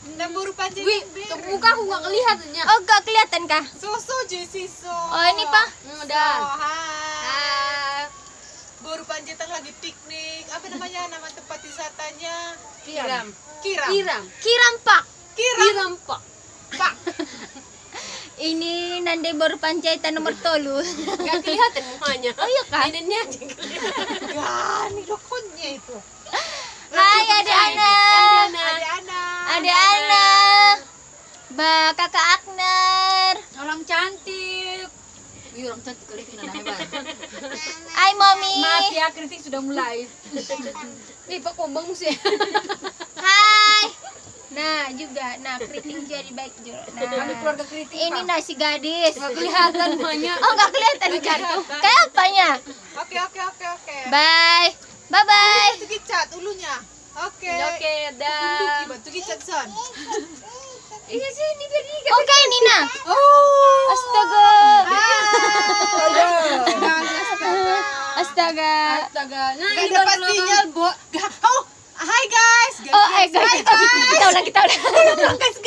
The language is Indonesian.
Nambur panjang. Wih, muka aku nggak kelihatannya. Oh, gak kelihatan kah? Susu Jesiso. Oh, ini Pak. Udah. Hai. Baru panjang lagi piknik. Apa namanya? Nama tempat wisatanya? Kiram. Kiram. Kiram. Kiram, Pak. Kiram, Pak. Pak. Ini nande baru panjaitan nomor tolu. Nggak kelihatan mukanya. Oh iya kah? Ini aja kelihatan. Gak, ini dokonnya itu. Hai adik-anak. Adik-anak. Adik-anak. Kakak Agner. Orang cantik. Wih, orang cantik kali ini hebat. Hai Mommy. Maaf ya, kritik sudah mulai. Nih, Pak Kombong sih. Hai. Nah, juga. Nah, kritik jadi baik juga. Kami Nah. keluarga kritik, Ini Pak. nasi gadis. Nggak kelihatan mukanya. Oh, nggak kelihatan kan? Kayak apanya? Oke. Bye. Bye-bye. Batu gicat ulunya. Oke. Oke, dah. Tunduki batu gicat son. Iya sih, ini biar ini. Oke, Nina. Oh. Astaga. Astaga. Astaga. Astaga. Nah, Gak ini dapat baru sinyal, Bo. Oh, hai guys. Oh, guys. Kita ulang. Guys,